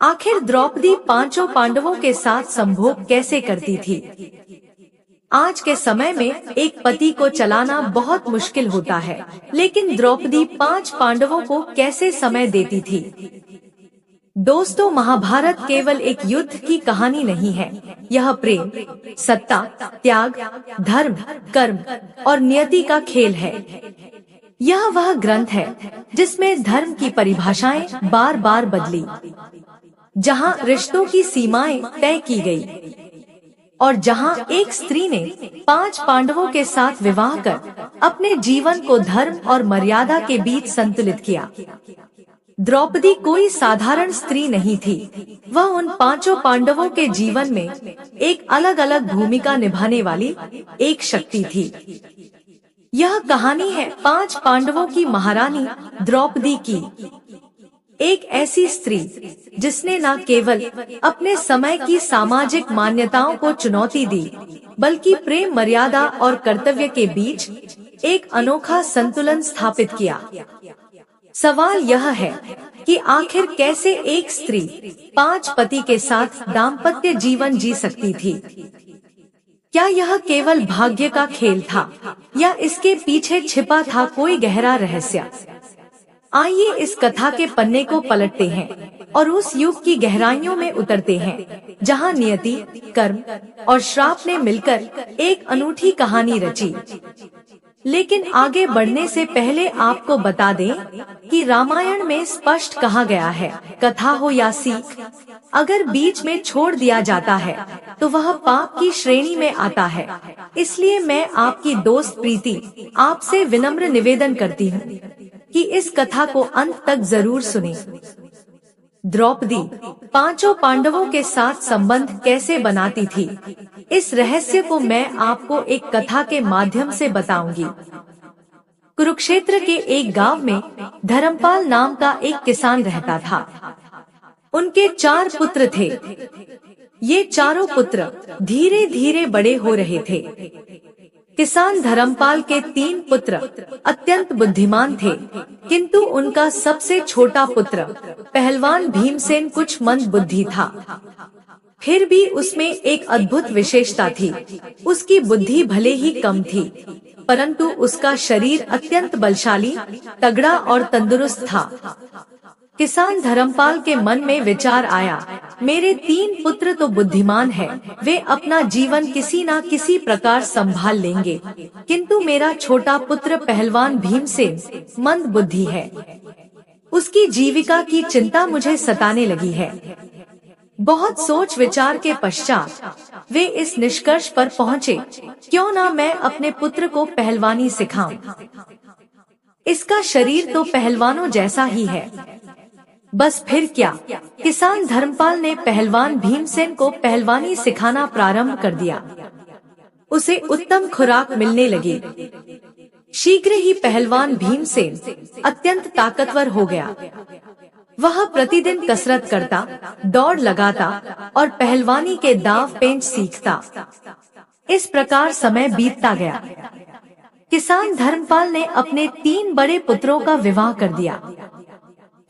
आखिर द्रौपदी पांचों पांडवों के साथ संभोग कैसे करती थी? आज के समय में एक पति को चलाना बहुत मुश्किल होता है, लेकिन द्रौपदी 5 पांडवों को कैसे समय देती थी? दोस्तों, महाभारत केवल एक युद्ध की कहानी नहीं है। यह प्रेम, सत्ता, त्याग, धर्म, कर्म और नियति का खेल है। यह वह ग्रंथ है जिसमें धर्म की परिभाषाएं बार बार बदली, जहां रिश्तों की सीमाएं तय की गई और जहां एक स्त्री ने 5 पांडवों के साथ विवाह कर अपने जीवन को धर्म और मर्यादा के बीच संतुलित किया। द्रौपदी कोई साधारण स्त्री नहीं थी। वह उन 5 पांडवों के जीवन में एक अलग अलग भूमिका निभाने वाली एक शक्ति थी। यह कहानी है 5 पांडवों की महारानी द्रौपदी की, एक ऐसी स्त्री जिसने न केवल अपने समय की सामाजिक मान्यताओं को चुनौती दी, बल्कि प्रेम, मर्यादा और कर्तव्य के बीच एक अनोखा संतुलन स्थापित किया। सवाल यह है कि आखिर कैसे एक स्त्री 5 पति के साथ दाम्पत्य जीवन जी सकती थी? क्या यह केवल भाग्य का खेल था या इसके पीछे छिपा था कोई गहरा रहस्य? आइए इस कथा के पन्ने को पलटते हैं और उस युग की गहराइयों में उतरते हैं जहां नियति, कर्म और श्राप ने मिलकर एक अनूठी कहानी रची। लेकिन आगे बढ़ने से पहले आपको बता दें कि रामायण में स्पष्ट कहा गया है, कथा हो या सीख, अगर बीच में छोड़ दिया जाता है तो वह पाप की श्रेणी में आता है। इसलिए मैं आपकी दोस्त प्रीति आपसे विनम्र निवेदन करती हूँ कि इस कथा को अंत तक जरूर सुनें। द्रौपदी 5 पांडवों के साथ संबंध कैसे बनाती थी, इस रहस्य को मैं आपको एक कथा के माध्यम से बताऊंगी। कुरुक्षेत्र के एक गांव में धर्मपाल नाम का एक किसान रहता था। उनके 4 पुत्र थे। ये चारों पुत्र धीरे धीरे बड़े हो रहे थे। किसान धर्मपाल के 3 पुत्र अत्यंत बुद्धिमान थे, किंतु उनका सबसे छोटा पुत्र पहलवान भीमसेन कुछ मंद बुद्धि था। फिर भी उसमें एक अद्भुत विशेषता थी। उसकी बुद्धि भले ही कम थी, परंतु उसका शरीर अत्यंत बलशाली, तगड़ा और तंदुरुस्त था। किसान धर्मपाल के मन में विचार आया, मेरे 3 पुत्र तो बुद्धिमान हैं, वे अपना जीवन किसी न किसी प्रकार संभाल लेंगे, किंतु मेरा छोटा पुत्र पहलवान भीमसेन मंद बुद्धि है। उसकी जीविका की चिंता मुझे सताने लगी है। बहुत सोच विचार के पश्चात वे इस निष्कर्ष पर पहुँचे, क्यों न मैं अपने पुत्र को पहलवानी सिखाऊं। इसका शरीर तो पहलवानों जैसा ही है। बस फिर क्या, किसान धर्मपाल ने पहलवान भीमसेन को पहलवानी सिखाना प्रारंभ कर दिया। उसे उत्तम खुराक मिलने लगी। शीघ्र ही पहलवान भीमसेन अत्यंत ताकतवर हो गया। वह प्रतिदिन कसरत करता, दौड़ लगाता और पहलवानी के दाव पेंच सीखता। इस प्रकार समय बीतता गया। किसान धर्मपाल ने अपने 3 बड़े पुत्रों का विवाह कर दिया।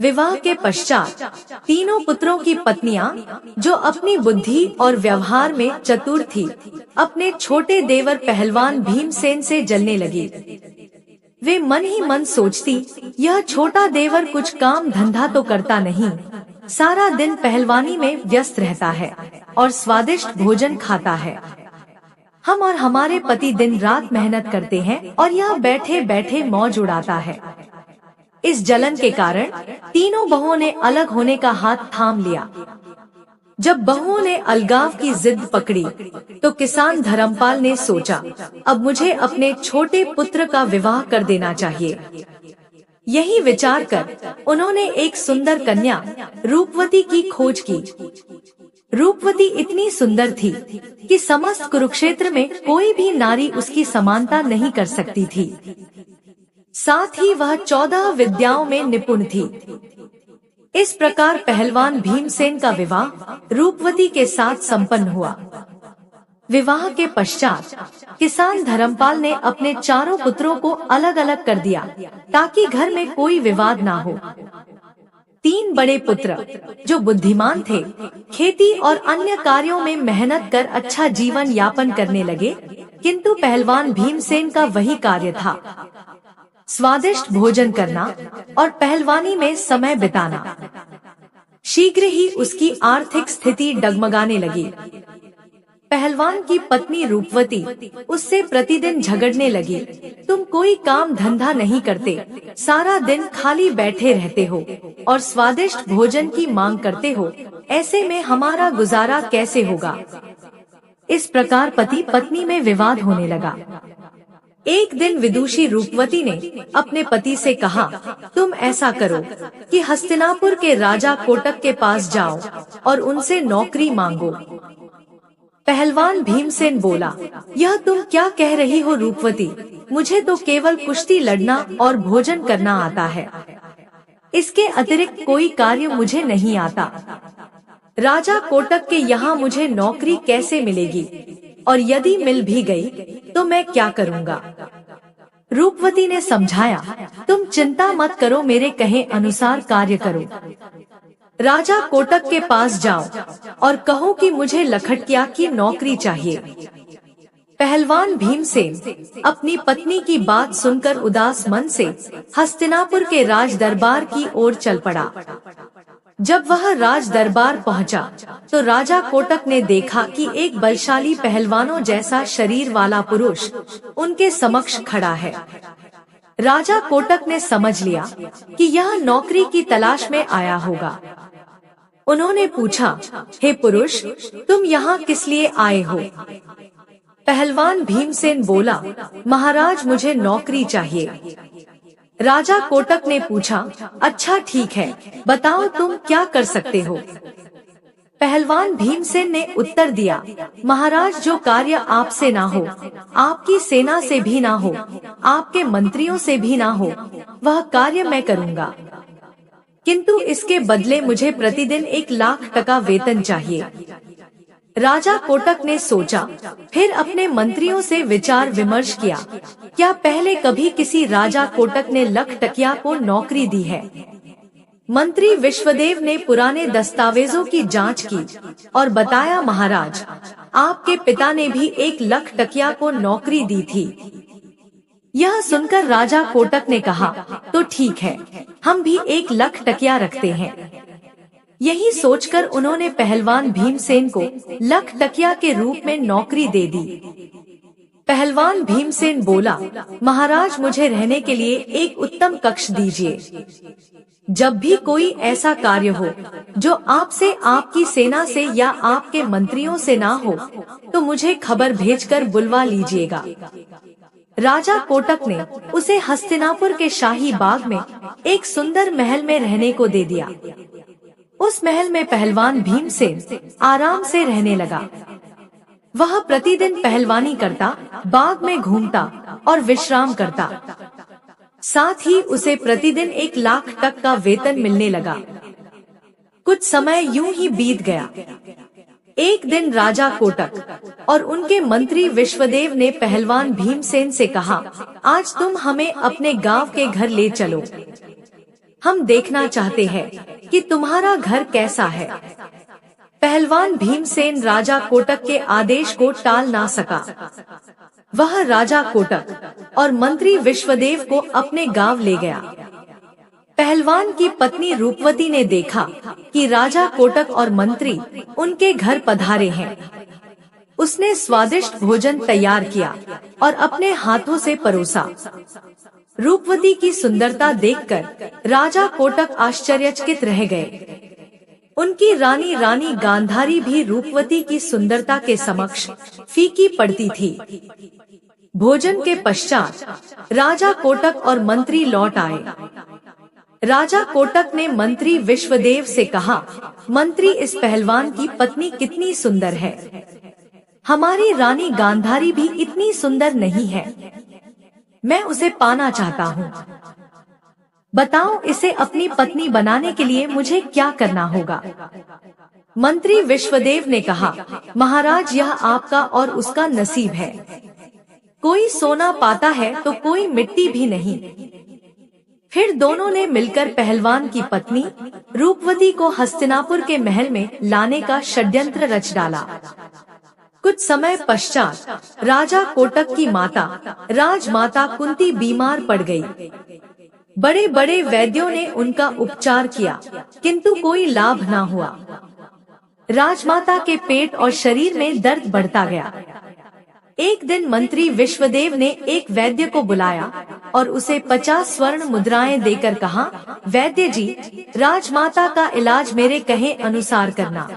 विवाह के पश्चात तीनों पुत्रों की पत्नियां, जो अपनी बुद्धि और व्यवहार में चतुर थी, अपने छोटे देवर पहलवान भीमसेन से जलने लगी। वे मन ही मन सोचती, यह छोटा देवर कुछ काम धंधा तो करता नहीं, सारा दिन पहलवानी में व्यस्त रहता है और स्वादिष्ट भोजन खाता है। हम और हमारे पति दिन रात मेहनत करते हैं और यह बैठे बैठे मौज उड़ाता है। इस जलन के कारण तीनों बहुओं ने अलग होने का हाथ थाम लिया। जब बहुओं ने अलगाव की जिद पकड़ी तो किसान धर्मपाल ने सोचा, अब मुझे अपने छोटे पुत्र का विवाह कर देना चाहिए। यही विचार कर उन्होंने एक सुंदर कन्या रूपवती की खोज की। रूपवती इतनी सुंदर थी कि समस्त कुरुक्षेत्र में कोई भी नारी उसकी समानता नहीं कर सकती थी। साथ ही वह 14 विद्याओं में निपुण थी। इस प्रकार पहलवान भीमसेन का विवाह रूपवती के साथ संपन्न हुआ। विवाह के पश्चात किसान धर्मपाल ने अपने चारों पुत्रों को अलग अलग कर दिया ताकि घर में कोई विवाद ना हो। 3 बड़े पुत्र जो बुद्धिमान थे, खेती और अन्य कार्यों में मेहनत कर अच्छा जीवन यापन करने लगे, किंतु पहलवान भीमसेन का वही कार्य था, स्वादिष्ट भोजन करना और पहलवानी में समय बिताना। शीघ्र ही उसकी आर्थिक स्थिति डगमगाने लगी। पहलवान की पत्नी रूपवती उससे प्रतिदिन झगड़ने लगी, तुम कोई काम धंधा नहीं करते, सारा दिन खाली बैठे रहते हो और स्वादिष्ट भोजन की मांग करते हो, ऐसे में हमारा गुजारा कैसे होगा। इस प्रकार पति पत्नी में विवाद होने लगा। एक दिन विदुषी रूपवती ने अपने पति से कहा, तुम ऐसा करो कि हस्तिनापुर के राजा कोटक के पास जाओ और उनसे नौकरी मांगो। पहलवान भीमसेन बोला, यह तुम क्या कह रही हो रूपवती, मुझे तो केवल कुश्ती लड़ना और भोजन करना आता है, इसके अतिरिक्त कोई कार्य मुझे नहीं आता। राजा कोटक के यहाँ मुझे नौकरी कैसे मिलेगी, और यदि मिल भी गई तो मैं क्या करूँगा। रूपवती ने समझाया, तुम चिंता मत करो, मेरे कहे अनुसार कार्य करो। राजा कोटक के पास जाओ और कहो कि मुझे लखटकिया की नौकरी चाहिए। पहलवान भीमसेन अपनी पत्नी की बात सुनकर उदास मन से हस्तिनापुर के राज दरबार की ओर चल पड़ा। जब वह राज दरबार पहुंचा, तो राजा कोटक ने देखा कि एक बलशाली पहलवानों जैसा शरीर वाला पुरुष उनके समक्ष खड़ा है। राजा कोटक ने समझ लिया कि यह नौकरी की तलाश में आया होगा। उन्होंने पूछा, हे पुरुष, तुम यहाँ किस लिए आए हो। पहलवान भीमसेन बोला, महाराज मुझे नौकरी चाहिए। राजा कोटक ने पूछा, अच्छा ठीक है, बताओ तुम क्या कर सकते हो। पहलवान भीमसेन ने उत्तर दिया, महाराज जो कार्य आपसे ना हो, आपकी सेना से भी ना हो, आपके मंत्रियों से भी ना हो, वह कार्य मैं करूँगा, किंतु इसके बदले मुझे प्रतिदिन 1 लाख टका वेतन चाहिए। राजा कोटक ने सोचा, फिर अपने मंत्रियों से विचार विमर्श किया, क्या पहले कभी किसी राजा कोटक ने लखटकिया को नौकरी दी है। मंत्री विश्वदेव ने पुराने दस्तावेजों की जांच की और बताया, महाराज आपके पिता ने भी 1 लखटकिया को नौकरी दी थी। यह सुनकर राजा कोटक ने कहा, तो ठीक है, हम भी 1 लखटकिया रखते हैं। यही सोचकर उन्होंने पहलवान भीमसेन को लखटकिया के रूप में नौकरी दे दी। पहलवान भीमसेन बोला, महाराज मुझे रहने के लिए एक उत्तम कक्ष दीजिए। जब भी कोई ऐसा कार्य हो जो आपसे, आपकी सेना से या आपके मंत्रियों से ना हो, तो मुझे खबर भेजकर बुलवा लीजिएगा। राजा कोटक ने उसे हस्तिनापुर के शाही बाग में एक सुंदर महल में रहने को दे दिया। उस महल में पहलवान भीमसेन आराम से रहने लगा। वह प्रतिदिन पहलवानी करता, बाग में घूमता और विश्राम करता। साथ ही उसे प्रतिदिन 1 लाख तक का वेतन मिलने लगा। कुछ समय यूं ही बीत गया। एक दिन राजा कोटक और उनके मंत्री विश्वदेव ने पहलवान भीमसेन से कहा, आज तुम हमें अपने गांव के घर ले चलो, हम देखना चाहते हैं कि तुम्हारा घर कैसा है। पहलवान भीमसेन राजा कोटक के आदेश को टाल ना सका। वह राजा कोटक और मंत्री विश्वदेव को अपने गांव ले गया। पहलवान की पत्नी रूपवती ने देखा कि राजा कोटक और मंत्री उनके घर पधारे हैं। उसने स्वादिष्ट भोजन तैयार किया और अपने हाथों से परोसा। रूपवती की सुंदरता देखकर राजा कोटक आश्चर्यचकित रह गए। उनकी रानी गांधारी भी रूपवती की सुंदरता के समक्ष फीकी पड़ती थी। भोजन के पश्चात राजा कोटक और मंत्री लौट आए। राजा कोटक ने मंत्री विश्वदेव से कहा, मंत्री इस पहलवान की पत्नी कितनी सुंदर है, हमारी रानी गांधारी भी इतनी सुंदर नहीं है, मैं उसे पाना चाहता हूँ। बताओ इसे अपनी पत्नी बनाने के लिए मुझे क्या करना होगा। मंत्री विश्वदेव ने कहा, महाराज यह आपका और उसका नसीब है, कोई सोना पाता है तो कोई मिट्टी भी नहीं। फिर दोनों ने मिलकर पहलवान की पत्नी रूपवती को हस्तिनापुर के महल में लाने का षड्यंत्र रच डाला। कुछ समय पश्चात राजा कोटक की माता राजमाता कुंती बीमार पड़ गई। बड़े बड़े वैद्यों ने उनका उपचार किया, किंतु कोई लाभ न हुआ। राजमाता के पेट और शरीर में दर्द बढ़ता गया। एक दिन मंत्री विश्वदेव ने एक वैद्य को बुलाया और उसे 50 स्वर्ण मुद्राएं देकर कहा, वैद्य जी, राजमाता का इलाज मेरे कहे अनुसार करना।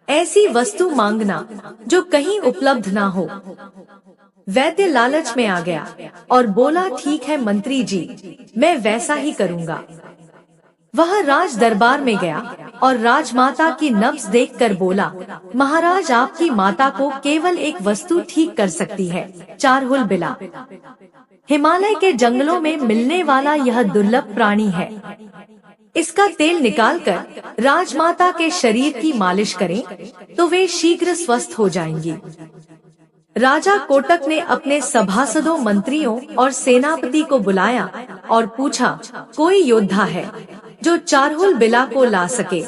ऐसी वस्तु मांगना जो कहीं उपलब्ध ना हो। वैद्य लालच में आ गया और बोला, ठीक है मंत्री जी, मैं वैसा ही करूँगा। वह राज दरबार में गया और राजमाता की नब्ज देखकर बोला, महाराज, आपकी माता को केवल एक वस्तु ठीक कर सकती है, चारहुल बिला। हिमालय के जंगलों में मिलने वाला यह दुर्लभ प्राणी है। इसका तेल निकालकर राजमाता के शरीर की मालिश करें तो वे शीघ्र स्वस्थ हो जाएंगी। राजा कोटक ने अपने सभासदों, मंत्रियों और सेनापति को बुलाया और पूछा, कोई योद्धा है जो चारहुल बिला को ला सके?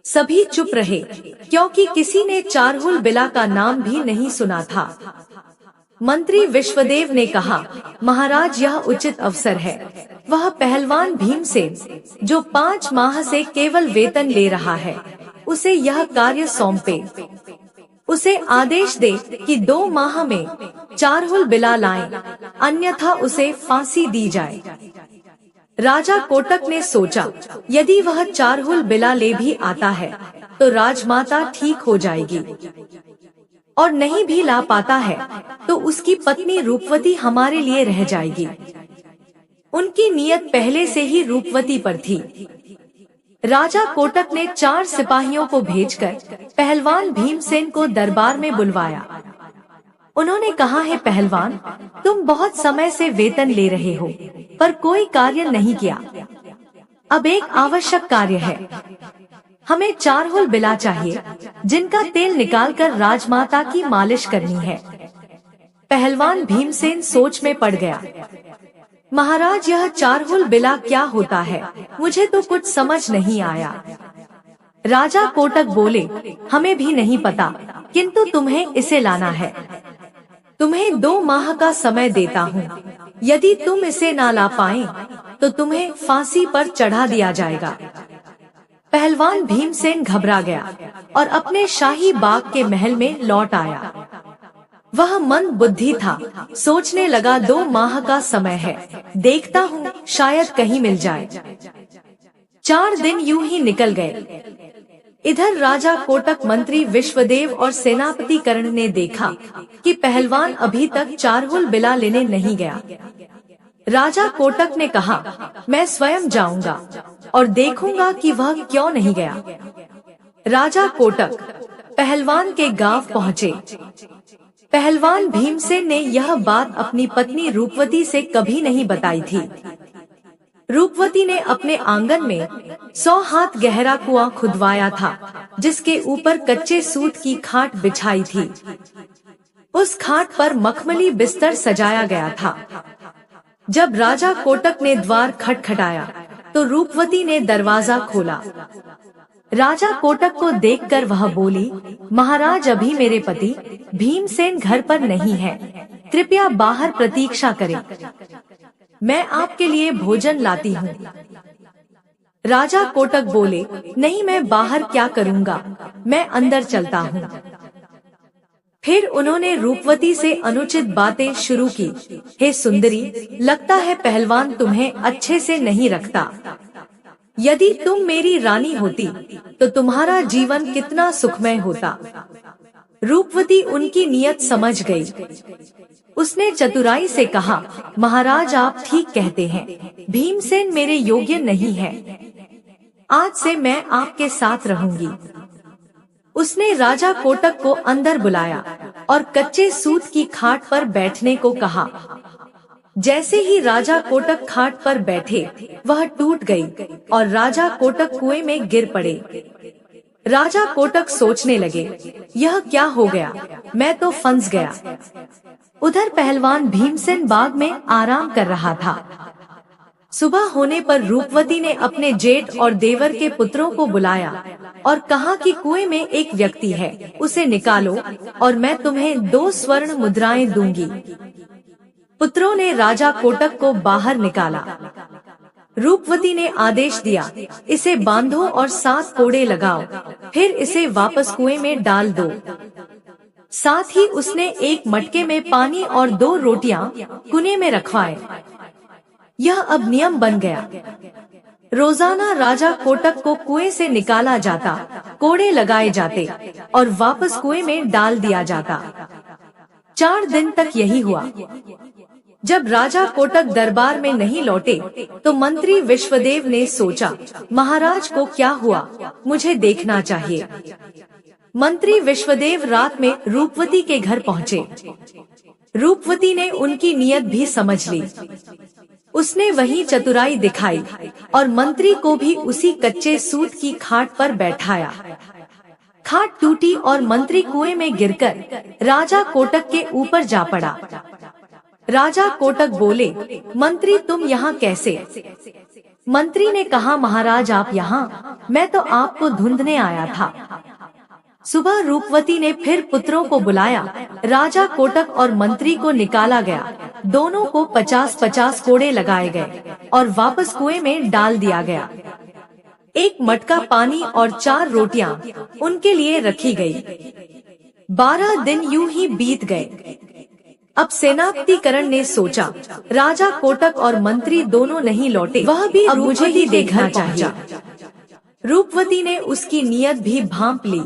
सभी चुप रहे, क्योंकि किसी ने चारहुल बिला का नाम भी नहीं सुना था। मंत्री विश्वदेव ने कहा, महाराज, यह उचित अवसर है। वह पहलवान भीमसेन, जो 5 माह से केवल वेतन ले रहा है, उसे यह कार्य सौंपे। उसे आदेश दे कि 2 माह में चारहुल बिला लाएं, अन्यथा उसे फांसी दी जाए। राजा कोटक ने सोचा, यदि वह चारहुल बिला ले भी आता है तो राजमाता ठीक हो जाएगी, और नहीं भी ला पाता है तो उसकी पत्नी रूपवती हमारे लिए रह जाएगी। उनकी नीयत पहले से ही रूपवती पर थी। राजा कोटक ने 4 सिपाहियों को भेजकर पहलवान भीमसेन को दरबार में बुलवाया। उन्होंने कहा, है पहलवान, तुम बहुत समय से वेतन ले रहे हो पर कोई कार्य नहीं किया। अब एक आवश्यक कार्य है। हमें चारहुल बिला चाहिए जिनका तेल निकालकर राजमाता की मालिश करनी है। पहलवान भीमसेन सोच में पड़ गया। महाराज, यह चारहुल बिला क्या होता है? मुझे तो कुछ समझ नहीं आया। राजा कोटक बोले, हमें भी नहीं पता, किंतु तुम्हें इसे लाना है। तुम्हें 2 माह का समय देता हूँ। यदि तुम इसे ना ला पाए तो तुम्हें फांसी पर चढ़ा दिया जाएगा। पहलवान भीमसेन घबरा गया और अपने शाही बाग के महल में लौट आया। वह मंद बुद्धि था, सोचने लगा 2 माह का समय है, देखता हूँ शायद कहीं मिल जाए। 4 दिन यूं ही निकल गए। इधर राजा कोटक, मंत्री विश्वदेव और सेनापति कर्ण ने देखा कि पहलवान अभी तक चारहुल बिला लेने नहीं गया। राजा कोटक ने कहा, मैं स्वयं जाऊंगा और देखूंगा कि वह क्यों नहीं गया। राजा कोटक पहलवान के गांव पहुँचे। पहलवान भीमसेन ने यह बात अपनी पत्नी रूपवती से कभी नहीं बताई थी। रूपवती ने अपने आंगन में 100 हाथ गहरा कुआं खुदवाया था, जिसके ऊपर कच्चे सूत की खाट बिछाई थी। उस खाट पर मखमली बिस्तर सजाया गया था। जब राजा कोटक ने द्वार खटखटाया तो रूपवती ने दरवाजा खोला। राजा कोटक को देखकर वह बोली, महाराज, अभी मेरे पति भीमसेन घर पर नहीं है, कृपया बाहर प्रतीक्षा करें। मैं आपके लिए भोजन लाती हूँ। राजा कोटक बोले, नहीं, मैं बाहर क्या करूँगा, मैं अंदर चलता हूँ। फिर उन्होंने रूपवती से अनुचित बातें शुरू की। हे सुंदरी, लगता है पहलवान तुम्हें अच्छे से नहीं रखता। यदि तुम मेरी रानी होती तो तुम्हारा जीवन कितना सुखमय होता। रूपवती उनकी नीयत समझ गई। उसने चतुराई से कहा, महाराज, आप ठीक कहते हैं, भीमसेन मेरे योग्य नहीं है। आज से मैं आपके साथ रहूंगी। उसने राजा कोटक को अंदर बुलाया और कच्चे सूत की खाट पर बैठने को कहा। जैसे ही राजा कोटक खाट पर बैठे, वह टूट गई और राजा कोटक कुएं में गिर पड़े। राजा कोटक सोचने लगे, यह क्या हो गया, मैं तो फंस गया। उधर पहलवान भीमसेन बाग में आराम कर रहा था। सुबह होने पर रूपवती ने अपने जेठ और देवर के पुत्रों को बुलाया और कहा कि कुएं में एक व्यक्ति है, उसे निकालो और मैं तुम्हें 2 स्वर्ण मुद्राएं दूंगी। पुत्रों ने राजा कोटक को बाहर निकाला। रूपवती ने आदेश दिया, इसे बांधो और 7 कोड़े लगाओ, फिर इसे वापस कुएं में डाल दो। साथ ही उसने एक मटके में पानी और 2 रोटियां कुएं में रखवाए। यह अब नियम बन गया। रोजाना राजा कोटक को कुएं से निकाला जाता, कोड़े लगाए जाते और वापस कुएं में डाल दिया जाता। 4 दिन तक यही हुआ। जब राजा कोटक दरबार में नहीं लौटे तो मंत्री विश्वदेव ने सोचा, महाराज को क्या हुआ, मुझे देखना चाहिए। मंत्री विश्वदेव रात में रूपवती के घर पहुँचे। रूपवती ने उनकी नीयत भी समझ ली। उसने वही चतुराई दिखाई और मंत्री को भी उसी कच्चे सूत की खाट पर बैठाया। खाट टूटी और मंत्री कुएं में गिरकर राजा कोटक के ऊपर जा पड़ा। राजा कोटक बोले, मंत्री तुम यहाँ कैसे? मंत्री ने कहा, महाराज आप यहाँ, मैं तो आपको ढूंढने आया था। सुबह रूपवती ने फिर पुत्रों को बुलाया। राजा कोटक और मंत्री को निकाला गया। दोनों को 50-50 कोड़े लगाए गए और वापस कुएं में डाल दिया गया। एक मटका पानी और 4 रोटियां उनके लिए रखी गई। 12 दिन यूं ही बीत गए। अब सेनापतिकरण ने सोचा, राजा कोटक और मंत्री दोनों नहीं लौटे, वह भी अब मुझे ही देखना चाहिए। रूपवती ने उसकी नीयत भी भांप ली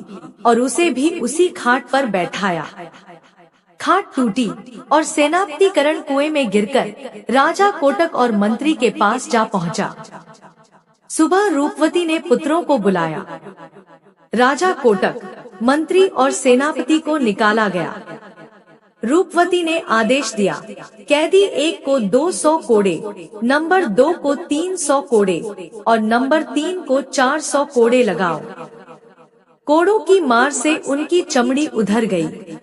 और उसे भी उसी खाट पर बैठाया। खाट टूटी और सेनापतिकरण कुएं में गिरकर राजा कोटक और मंत्री के पास जा पहुंचा। सुबह रूपवती ने पुत्रों को बुलाया। राजा कोटक, मंत्री और सेनापति को निकाला गया। रूपवती ने आदेश दिया, कैदी 1 को 200 कोड़े, नंबर 2 को 300 कोड़े और नंबर 3 को 400 कोड़े लगाओ। कोड़ों की मार से उनकी चमड़ी उधर गई।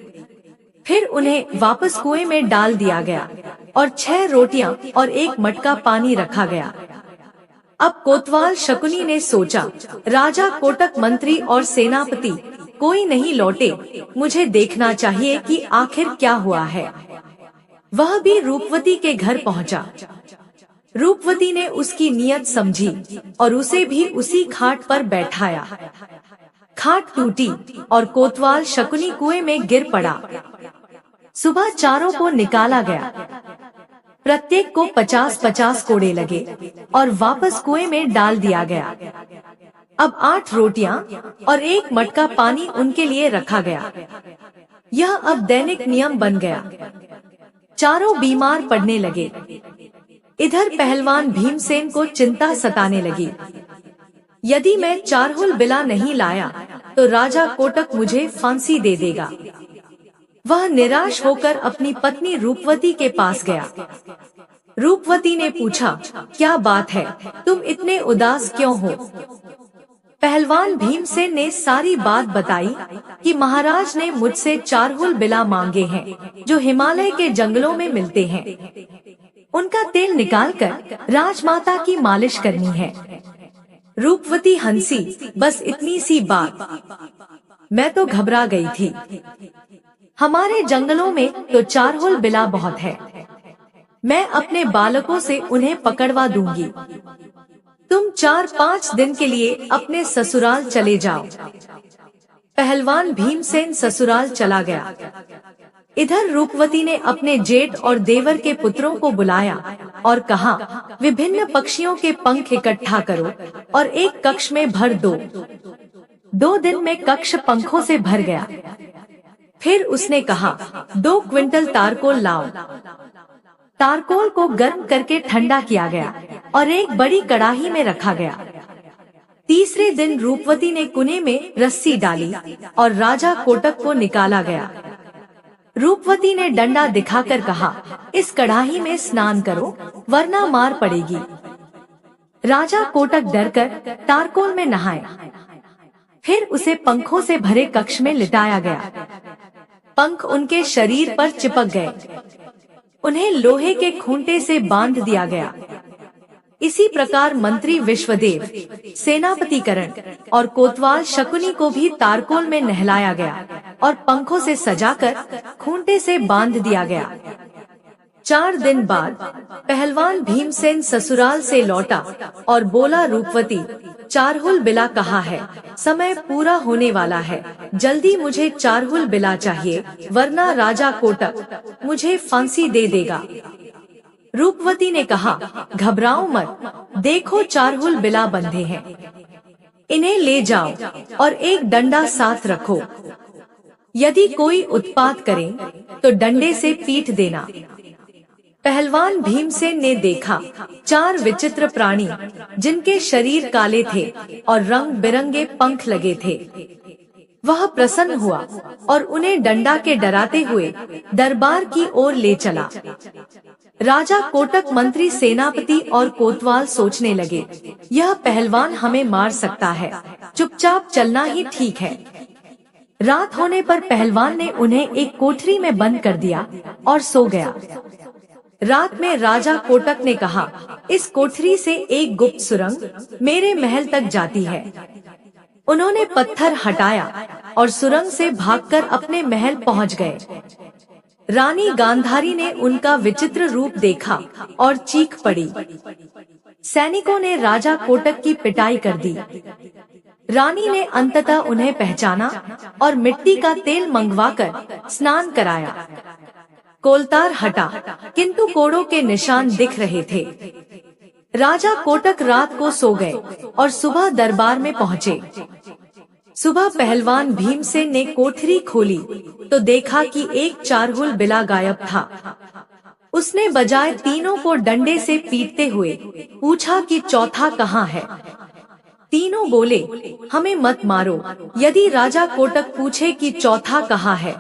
फिर उन्हें वापस कुएं में डाल दिया गया और 6 रोटियां और 1 मटका पानी रखा गया। अब कोतवाल शकुनी ने सोचा, राजा कोटक, मंत्री और सेनापति कोई नहीं लौटे, मुझे देखना चाहिए कि आखिर क्या हुआ है। वह भी रूपवती के घर पहुंचा। रूपवती ने उसकी नीयत समझी और उसे भी उसी खाट पर बैठाया। खाट टूटी और कोतवाल शकुनी कुएं में गिर पड़ा। सुबह चारों को निकाला गया। प्रत्येक को 50-50 कोड़े लगे और वापस कुएं में डाल दिया गया। अब 8 रोटियां और 1 मटका पानी उनके लिए रखा गया। यह अब दैनिक नियम बन गया। चारों बीमार पड़ने लगे। इधर पहलवान भीमसेन को चिंता सताने लगी। यदि मैं चारहुल बिला नहीं लाया तो राजा कोटक मुझे फांसी दे देगा। वह निराश होकर अपनी पत्नी रूपवती के पास गया। रूपवती ने पूछा, क्या बात है, तुम इतने उदास क्यों हो? पहलवान भीमसेन ने सारी बात बताई कि महाराज ने मुझसे चारहुल बिला मांगे हैं, जो हिमालय के जंगलों में मिलते हैं। उनका तेल निकालकर राजमाता की मालिश करनी है। रूपवती हंसी, बस इतनी सी बात? मैं तो घबरा गई थी। हमारे जंगलों में तो चारहुल बिला बहुत है। मैं अपने बालकों से उन्हें पकड़वा दूंगी। तुम 4-5 दिन के लिए अपने ससुराल चले जाओ। पहलवान भीमसेन ससुराल चला गया। इधर रूपवती ने अपने जेठ और देवर के पुत्रों को बुलाया और कहा, विभिन्न पक्षियों के पंख इकट्ठा करो और एक कक्ष में भर दो। 2 दिन में कक्ष पंखों से भर गया। फिर उसने कहा, 2 क्विंटल तारकोल लाओ। तारकोल को गर्म करके ठंडा किया गया और एक बड़ी कड़ाही में रखा गया। तीसरे दिन रूपवती ने कुएं में रस्सी डाली और राजा कोटक को निकाला गया। रूपवती ने डंडा दिखाकर कहा, इस कड़ाही में स्नान करो वरना मार पड़ेगी। राजा कोटक डरकर तारकोल में नहाए। फिर उसे पंखों से भरे कक्ष में लिटाया गया। पंख उनके शरीर पर चिपक गए। उन्हें लोहे के खूंटे से बांध दिया गया। इसी प्रकार मंत्री विश्वदेव, सेनापति करण और कोतवाल शकुनी को भी तारकोल में नहलाया गया और पंखों से सजाकर खूंटे से बांध दिया गया। 4 दिन बाद पहलवान भीमसेन ससुराल से लौटा और बोला, रूपवती, चारहुल बिला कहाँ है? समय पूरा होने वाला है, जल्दी मुझे चारहुल बिला चाहिए, वरना राजा कोटक मुझे फांसी दे देगा। रूपवती ने कहा, घबराओ मत, देखो चारहुल बिला बंधे हैं, इन्हें ले जाओ और एक डंडा साथ रखो। यदि कोई उत्पात करे तो डंडे से पीट देना। पहलवान भीमसेन ने देखा 4 विचित्र प्राणी जिनके शरीर काले थे और रंग बिरंगे पंख लगे थे। वह प्रसन्न हुआ और उन्हें डंडा के डराते हुए दरबार की ओर ले चला। राजा कोटक, मंत्री, सेनापति और कोतवाल सोचने लगे, यह पहलवान हमें मार सकता है, चुपचाप चलना ही ठीक है। रात होने पर पहलवान ने उन्हें एक कोठरी में बंद कर दिया और सो गया। रात में राजा कोटक ने कहा, इस कोठरी से एक गुप्त सुरंग मेरे महल तक जाती है। उन्होंने पत्थर हटाया और सुरंग से भागकर अपने महल पहुंच गए। रानी गांधारी ने उनका विचित्र रूप देखा और चीख पड़ी। सैनिकों ने राजा कोटक की पिटाई कर दी। रानी ने अंततः उन्हें पहचाना और मिट्टी का तेल मंगवाकर स्नान कराया। कोलतार हटा, किंतु कोड़ों के निशान दिख रहे थे। राजा कोटक रात को सो गए और सुबह दरबार में पहुँचे। सुबह पहलवान भीमसेन ने कोठरी खोली तो देखा कि एक चारहुल बिला गायब था। उसने बजाय तीनों को डंडे से पीटते हुए पूछा कि चौथा कहाँ है? तीनों बोले, हमें मत मारो। यदि राजा कोटक पूछे कि चौथा कहाँ है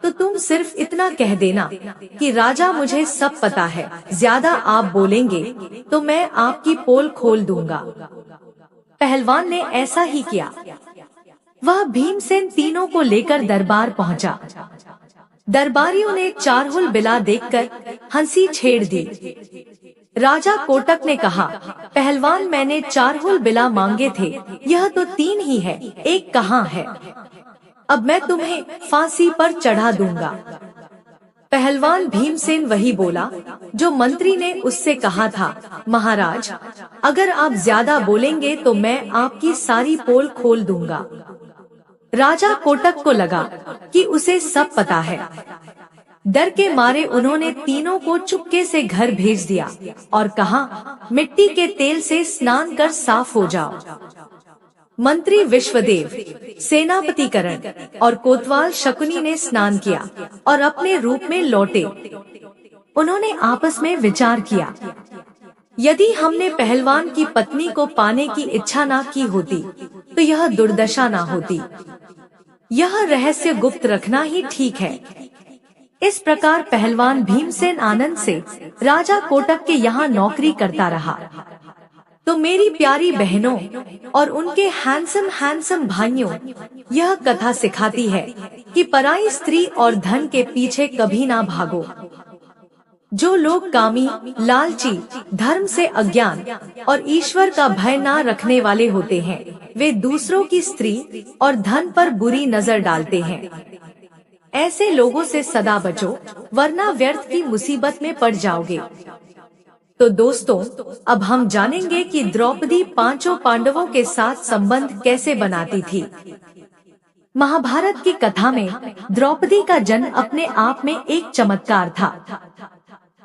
तो तुम सिर्फ इतना कह देना कि राजा, मुझे सब पता है। ज्यादा आप बोलेंगे तो मैं आपकी पोल खोल दूंगा। पहलवान ने ऐसा ही किया। वह भीमसेन तीनों को लेकर दरबार पहुंचा। दरबारियों ने चारहुल बिला देखकर हंसी छेड़ दी। राजा कोटक ने कहा, पहलवान, मैंने चारहुल बिला मांगे थे, यह तो 3 ही है, एक कहाँ है? अब मैं तुम्हें फांसी पर चढ़ा दूंगा। पहलवान भीमसेन वही बोला जो मंत्री ने उससे कहा था, महाराज, अगर आप ज्यादा बोलेंगे तो मैं आपकी सारी पोल खोल दूंगा। राजा कोटक को लगा कि उसे सब पता है। डर के मारे उन्होंने तीनों को चुपके से घर भेज दिया और कहा, मिट्टी के तेल से स्नान कर साफ हो जाओ। मंत्री विश्वदेव, सेनापति करण और कोतवाल शकुनी ने स्नान किया और अपने रूप में लौटे। उन्होंने आपस में विचार किया, यदि हमने पहलवान की पत्नी को पाने की इच्छा ना की होती तो यह दुर्दशा ना होती। यह रहस्य गुप्त रखना ही ठीक है। इस प्रकार पहलवान भीमसेन आनंद से राजा कोटक के यहाँ नौकरी करता रहा। तो मेरी प्यारी बहनों और उनके हैंडसम भाइयों, यह कथा सिखाती है कि पराई स्त्री और धन के पीछे कभी ना भागो। जो लोग कामी, लालची, धर्म से अज्ञान और ईश्वर का भय ना रखने वाले होते हैं, वे दूसरों की स्त्री और धन पर बुरी नजर डालते हैं। ऐसे लोगों से सदा बचो, वरना व्यर्थ की मुसीबत में पड़ जाओगे। तो दोस्तों, अब हम जानेंगे कि द्रौपदी 5 पांडवों के साथ संबंध कैसे बनाती थी। महाभारत की कथा में द्रौपदी का जन्म अपने आप में एक चमत्कार था।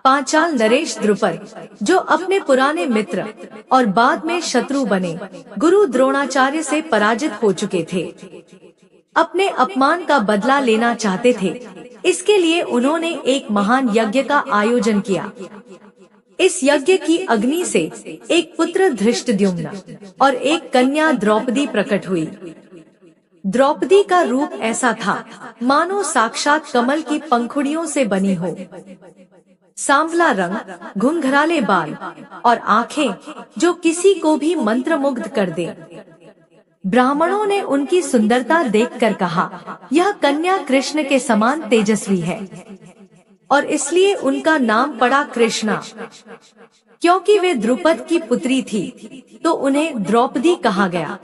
पांचाल नरेश द्रुपद, जो अपने पुराने मित्र और बाद में शत्रु बने गुरु द्रोणाचार्य से पराजित हो चुके थे, अपने अपमान का बदला लेना चाहते थे। इसके लिए उन्होंने एक महान यज्ञ का आयोजन किया। इस यज्ञ की अग्नि से एक पुत्र धृष्टद्युम्न और एक कन्या द्रौपदी प्रकट हुई। द्रौपदी का रूप ऐसा था मानो साक्षात कमल की पंखुड़ियों से बनी हो। सांवला रंग, घुंघराले बाल और आंखें जो किसी को भी मंत्रमुग्ध कर दे। ब्राह्मणों ने उनकी सुंदरता देखकर कहा, यह कन्या कृष्ण के समान तेजस्वी है। और इसलिए उनका नाम पड़ा कृष्णा। क्योंकि वे द्रुपद की पुत्री थी तो उन्हें द्रौपदी कहा गया।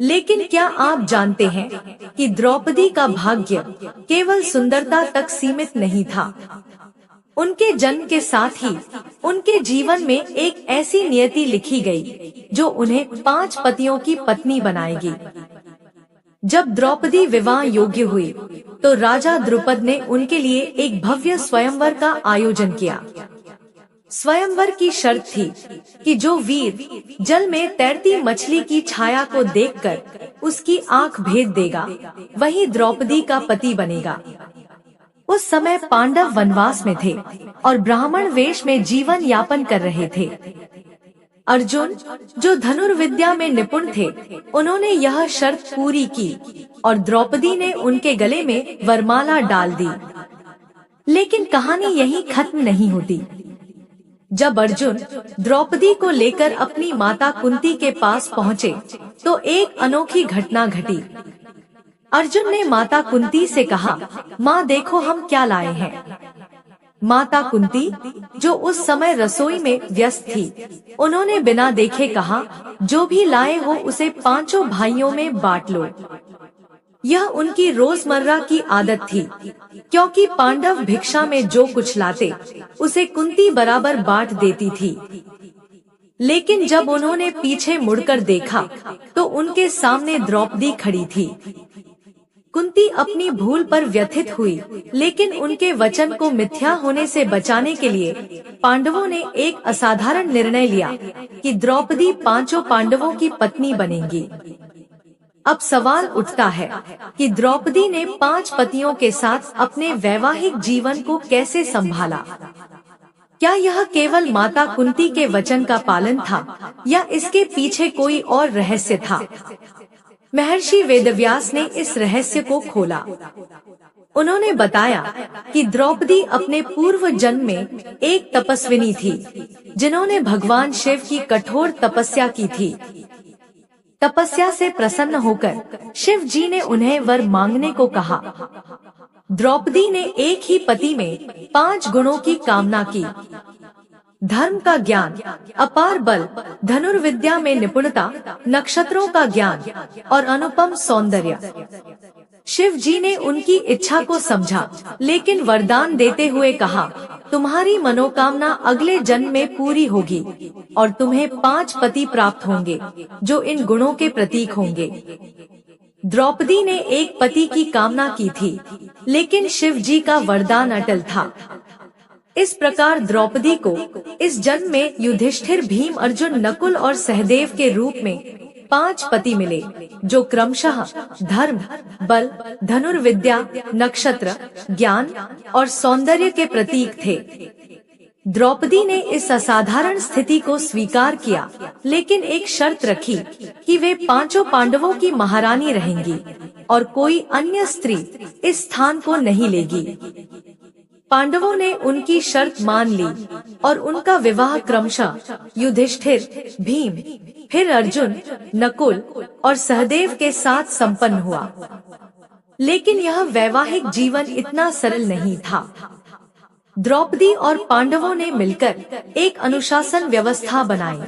लेकिन क्या आप जानते हैं कि द्रौपदी का भाग्य केवल सुंदरता तक सीमित नहीं था। उनके जन्म के साथ ही उनके जीवन में एक ऐसी नियति लिखी गई जो उन्हें 5 पतियों की पत्नी बनाएगी। जब द्रौपदी विवाह योग्य हुई तो राजा द्रुपद ने उनके लिए एक भव्य स्वयंवर का आयोजन किया। स्वयंवर की शर्त थी कि जो वीर जल में तैरती मछली की छाया को देखकर उसकी आंख भेद देगा वही द्रौपदी का पति बनेगा। उस समय पांडव वनवास में थे और ब्राह्मण वेश में जीवन यापन कर रहे थे। अर्जुन जो धनुर्विद्या में निपुण थे, उन्होंने यह शर्त पूरी की और द्रौपदी ने उनके गले में वरमाला डाल दी। लेकिन कहानी यहीं खत्म नहीं होती। जब अर्जुन द्रौपदी को लेकर अपनी माता कुंती के पास पहुँचे तो एक अनोखी घटना घटी। अर्जुन ने माता कुंती से कहा, माँ देखो हम क्या लाए हैं। माता कुंती जो उस समय रसोई में व्यस्त थी, उन्होंने बिना देखे कहा, जो भी लाए हो उसे 5 भाइयों में बांट लो। यह उनकी रोजमर्रा की आदत थी, क्योंकि पांडव भिक्षा में जो कुछ लाते उसे कुंती बराबर बांट देती थी। लेकिन जब उन्होंने पीछे मुड़कर देखा तो उनके सामने द्रौपदी खड़ी थी। कुंती अपनी भूल पर व्यथित हुई, लेकिन उनके वचन को मिथ्या होने से बचाने के लिए पांडवों ने एक असाधारण निर्णय लिया कि द्रौपदी 5 पांडवों की पत्नी बनेंगी। अब सवाल उठता है कि द्रौपदी ने 5 पतियों के साथ अपने वैवाहिक जीवन को कैसे संभाला। क्या यह केवल माता कुंती के वचन का पालन था या इसके पीछे कोई और रहस्य था? महर्षि वेदव्यास ने इस रहस्य को खोला। उन्होंने बताया कि द्रौपदी अपने पूर्व जन्म में एक तपस्विनी थी, जिन्होंने भगवान शिव की कठोर तपस्या की थी। तपस्या से प्रसन्न होकर शिव जी ने उन्हें वर मांगने को कहा। द्रौपदी ने एक ही पति में 5 गुणों की कामना की। धर्म का ज्ञान, अपार बल, धनुर्विद्या में निपुणता, नक्षत्रों का ज्ञान और अनुपम सौंदर्य। शिव जी ने उनकी इच्छा को समझा, लेकिन वरदान देते हुए कहा, तुम्हारी मनोकामना अगले जन्म में पूरी होगी और तुम्हें 5 पति प्राप्त होंगे जो इन गुणों के प्रतीक होंगे। द्रौपदी ने एक पति की कामना की थी, लेकिन शिव जी का वरदान अटल था। इस प्रकार द्रौपदी को इस जन्म में युधिष्ठिर, भीम, अर्जुन, नकुल और सहदेव के रूप में 5 पति मिले, जो क्रमशः धर्म, बल, धनुर्विद्या, नक्षत्र, ज्ञान और सौंदर्य के प्रतीक थे। द्रौपदी ने इस असाधारण स्थिति को स्वीकार किया, लेकिन एक शर्त रखी कि वे 5 पांडवों की महारानी रहेंगी और कोई अन्य स्त्री इस स्थान को नहीं लेगी। पांडवों ने उनकी शर्त मान ली और उनका विवाह क्रमशः युधिष्ठिर, भीम, फिर अर्जुन, नकुल और सहदेव के साथ संपन्न हुआ। लेकिन यह वैवाहिक जीवन इतना सरल नहीं था। द्रौपदी और पांडवों ने मिलकर एक अनुशासन व्यवस्था बनाई।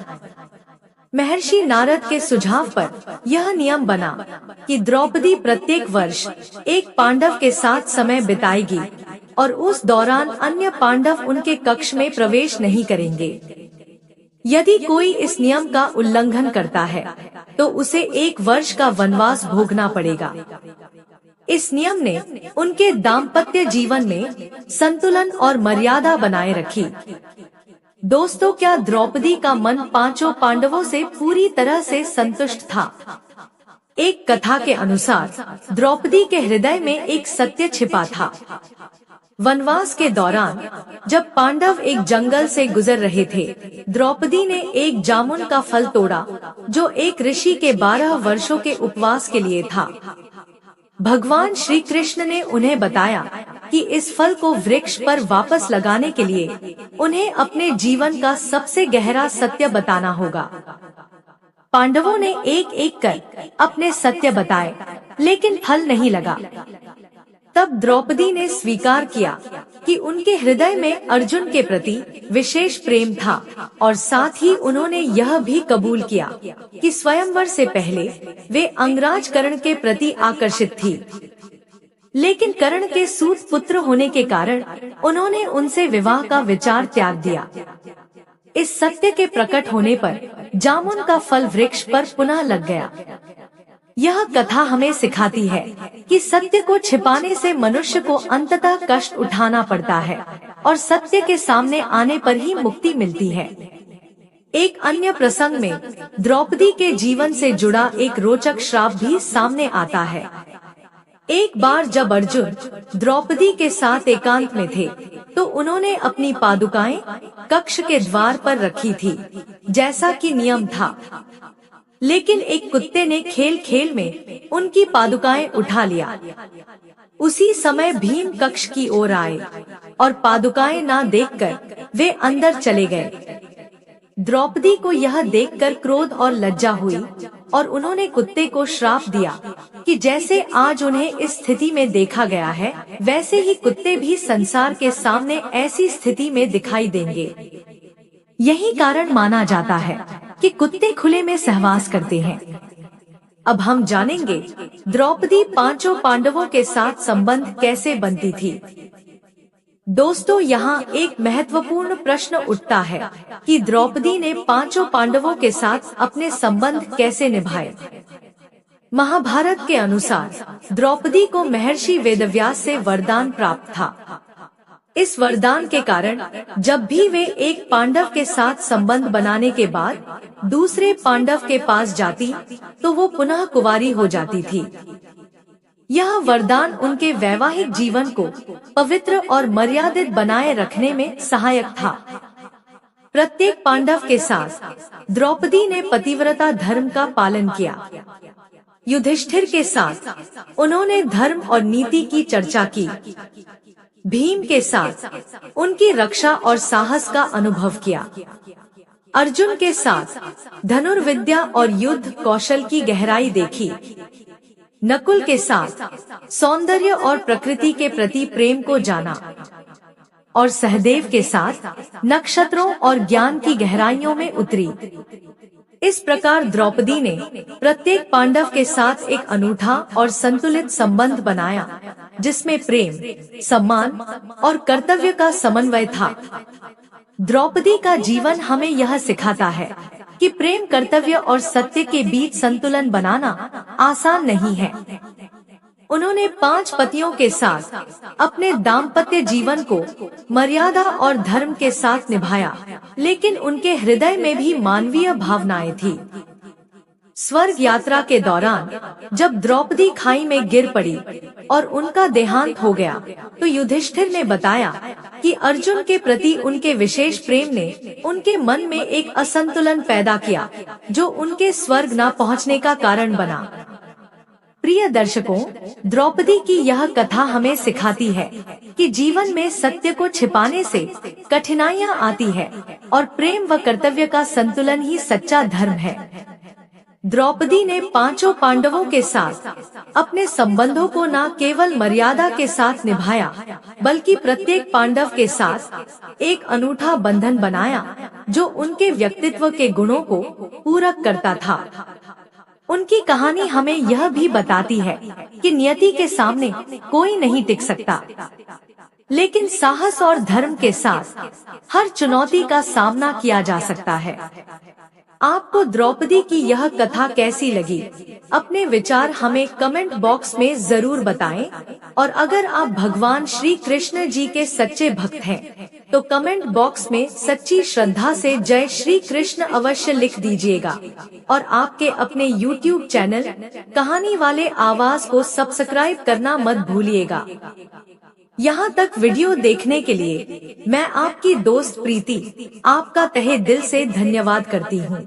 महर्षि नारद के सुझाव पर यह नियम बना कि द्रौपदी प्रत्येक वर्ष एक पांडव के साथ समय बिताएगी और उस दौरान अन्य पांडव उनके कक्ष में प्रवेश नहीं करेंगे। यदि कोई इस नियम का उल्लंघन करता है तो उसे 1 वर्ष का वनवास भोगना पड़ेगा। इस नियम ने उनके दाम्पत्य जीवन में संतुलन और मर्यादा बनाए रखी। दोस्तों, क्या द्रौपदी का मन 5 पांडवों से पूरी तरह से संतुष्ट था? एक कथा के अनुसार द्रौपदी के हृदय में एक सत्य छिपा था। वनवास के दौरान जब पांडव एक जंगल से गुजर रहे थे, द्रौपदी ने एक जामुन का फल तोड़ा जो एक ऋषि के 12 वर्षों के उपवास के लिए था। भगवान श्री कृष्ण ने उन्हें बताया कि इस फल को वृक्ष पर वापस लगाने के लिए उन्हें अपने जीवन का सबसे गहरा सत्य बताना होगा। पांडवों ने एक एक कर अपने सत्य बताए, लेकिन फल नहीं लगा। तब द्रौपदी ने स्वीकार किया कि उनके हृदय में अर्जुन के प्रति विशेष प्रेम था और साथ ही उन्होंने यह भी कबूल किया कि स्वयंवर से पहले वे अंगराज कर्ण के प्रति आकर्षित थी। लेकिन कर्ण के सूत पुत्र होने के कारण उन्होंने उनसे विवाह का विचार त्याग दिया। इस सत्य के प्रकट होने पर जामुन का फल वृक्ष पर पुनः लग गया। यह कथा हमें सिखाती है कि सत्य को छिपाने से मनुष्य को अंततः कष्ट उठाना पड़ता है और सत्य के सामने आने पर ही मुक्ति मिलती है। एक अन्य प्रसंग में द्रौपदी के जीवन से जुड़ा एक रोचक श्राप भी सामने आता है। एक बार जब अर्जुन द्रौपदी के साथ एकांत में थे तो उन्होंने अपनी पादुकाएं कक्ष के द्वार पर रखी थी, जैसा कि नियम था। लेकिन एक कुत्ते ने खेल खेल में उनकी पादुकाएं उठा लिया। उसी समय भीम कक्ष की ओर आए और पादुकाएं ना देखकर वे अंदर चले गए। द्रौपदी को यह देखकर क्रोध और लज्जा हुई और उन्होंने कुत्ते को श्राप दिया कि जैसे आज उन्हें इस स्थिति में देखा गया है, वैसे ही कुत्ते भी संसार के सामने ऐसी स्थिति में दिखाई देंगे। यही कारण माना जाता है कि कुत्ते खुले में सहवास करते हैं। अब हम जानेंगे द्रौपदी पांचों पांडवों के साथ संबंध कैसे बनती थी। दोस्तों, यहाँ एक महत्वपूर्ण प्रश्न उठता है कि द्रौपदी ने पांचों पांडवों के साथ अपने संबंध कैसे निभाए। महाभारत के अनुसार द्रौपदी को महर्षि वेदव्यास से वरदान प्राप्त था। इस वरदान के कारण जब भी वे एक पांडव के साथ संबंध बनाने के बाद दूसरे पांडव के पास जाती तो वो पुनः कुंवारी हो जाती थी। यह वरदान उनके वैवाहिक जीवन को पवित्र और मर्यादित बनाए रखने में सहायक था। प्रत्येक पांडव के साथ द्रौपदी ने पतिव्रता धर्म का पालन किया। युधिष्ठिर के साथ उन्होंने धर्म और नीति की चर्चा की। भीम के साथ उनकी रक्षा और साहस का अनुभव किया। अर्जुन के साथ धनुर्विद्या और युद्ध कौशल की गहराई देखी। नकुल के साथ सौंदर्य और प्रकृति के प्रति प्रेम को जाना और सहदेव के साथ नक्षत्रों और ज्ञान की गहराइयों में उतरी। इस प्रकार द्रौपदी ने प्रत्येक पांडव के साथ एक अनूठा और संतुलित संबंध बनाया, जिसमें प्रेम, सम्मान और कर्तव्य का समन्वय था। द्रौपदी का जीवन हमें यह सिखाता है कि प्रेम, कर्तव्य और सत्य के बीच संतुलन बनाना आसान नहीं है। उन्होंने 5 पतियों के साथ अपने दाम्पत्य जीवन को मर्यादा और धर्म के साथ निभाया, लेकिन उनके हृदय में भी मानवीय भावनाएं थी। स्वर्ग यात्रा के दौरान जब द्रौपदी खाई में गिर पड़ी और उनका देहांत हो गया, तो युधिष्ठिर ने बताया कि अर्जुन के प्रति उनके विशेष प्रेम ने उनके मन में एक असंतुलन पैदा किया, जो उनके स्वर्ग न पहुंचने का कारण बना। प्रिय दर्शकों, द्रौपदी की यह कथा हमें सिखाती है कि जीवन में सत्य को छिपाने से कठिनाइयां आती है और प्रेम व कर्तव्य का संतुलन ही सच्चा धर्म है। द्रौपदी ने 5 पांडवों के साथ अपने संबंधों को न केवल मर्यादा के साथ निभाया, बल्कि प्रत्येक पांडव के साथ एक अनूठा बंधन बनाया, जो उनके व्यक्तित्व के गुणों को पूरक करता था। उनकी कहानी हमें यह भी बताती है कि नियति के सामने कोई नहीं टिक सकता, लेकिन साहस और धर्म के साथ हर चुनौती का सामना किया जा सकता है। आपको द्रौपदी की यह कथा कैसी लगी? अपने विचार हमें कमेंट बॉक्स में जरूर बताएं। और अगर आप भगवान श्री कृष्ण जी के सच्चे भक्त हैं, तो कमेंट बॉक्स में सच्ची श्रद्धा से जय श्री कृष्ण अवश्य लिख दीजिएगा। और आपके अपने YouTube चैनल कहानी वाले आवाज को सब्सक्राइब करना मत भूलिएगा। यहाँ तक वीडियो देखने के लिए मैं आपकी दोस्त प्रीति आपका तहे दिल से धन्यवाद करती हूँ।